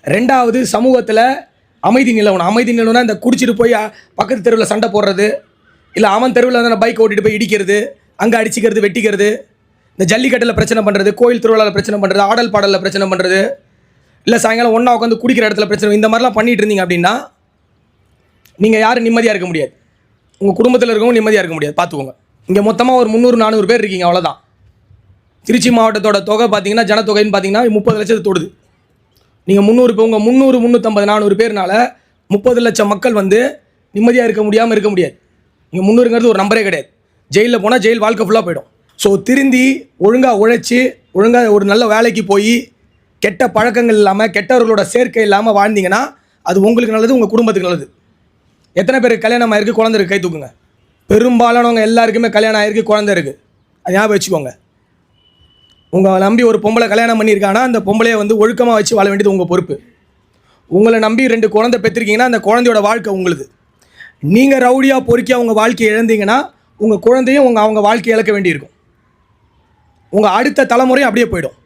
ரெண்டாவது சமூகத்தில் அமைதி நிலவணும். அமைதி நிலவுனா இந்த குடிச்சிட்டு போய் பக்கத்து தெருவில் சண்டை போடுறது, இல்லை அவன் தெருவில் வந்து பைக் ஓட்டிகிட்டு போய் இடிக்கிறது, அங்கே அடிச்சிக்கிறது, வெட்டிக்கிறது, இந்த ஜல்லிக்கட்டில் பிரச்சனை பண்ணுறது, கோயில் திருவிழாவில் பிரச்சனை பண்ணுறது, ஆடல் பாடலில் பிரச்சனை பண்ணுறது, இல்லை சாயங்காலம் ஒன்றா உட்காந்து குடிக்கிற இடத்துல பிரச்சனை, இந்த மாதிரிலாம் பண்ணிகிட்டு இருந்தீங்க அப்படின்னா நீங்கள் யாரும் நிம்மதியாக இருக்க முடியாது. உங்கள் குடும்பத்தில் இருக்கவும் நிம்மதியாக இருக்க முடியாது. பார்த்துக்கோங்க. இங்கே மொத்தமாக ஒரு 300-400 பேர் இருக்கீங்க, அவ்வளோதான். திருச்சி மாவட்டத்தோட தொகை பார்த்தீங்கன்னா ஜனத்தொகைன்னு பார்த்தீங்கன்னா 30 லட்சத்தை தொடுது. நீங்கள் 300 இப்போ உங்கள் 300, 350, 400 பேர்னால 30 லட்சம் மக்கள் வந்து நிம்மதியாக இருக்க முடியாமல் இருக்க முடியாது. நீங்கள் 300ங்கிறது ஒரு நம்பரே கிடையாது. ஜெயிலில் போனால் ஜெயில் வாழ்க்கை ஃபுல்லாக போயிடும். ஸோ திருந்தி ஒழுங்காக உழைச்சி ஒழுங்காக ஒரு நல்ல வேலைக்கு போய் கெட்ட பழக்கங்கள் இல்லாமல் கெட்டவர்களோட சேர்க்கை இல்லாமல் வாழ்ந்தீங்கன்னா அது உங்களுக்கு நல்லது, உங்கள் குடும்பத்துக்கு நல்லது. எத்தனை பேருக்கு கல்யாணம் ஆயிருக்கு, குழந்தை இருக்குது, கை தூக்குங்க. பெரும்பாலானவங்க எல்லாருக்குமே கல்யாணம் ஆயிருக்கு, குழந்தை இருக்குது. அது ஞாபகம் வச்சுக்கோங்க. உங்களை நம்பி ஒரு பொம்பளை கல்யாணம் பண்ணியிருக்காங்கன்னா அந்த பொம்பளையை வந்து ஒழுக்கமாக வச்சு வாழ வேண்டியது உங்கள் பொறுப்பு. உங்களை நம்பி 2 குழந்தை பெற்றிருக்கீங்கன்னா அந்த குழந்தையோட வாழ்க்கை உங்களுக்கு. நீங்கள் ரவுடியாக பொறுக்கியாக உங்கள் வாழ்க்கையை இழந்தீங்கன்னா உங்கள் குழந்தையும் அவங்க வாழ்க்கையை இழக்க வேண்டியிருக்கும். உங்கள் அடுத்த தலைமுறையும் அப்படியே போயிடும்.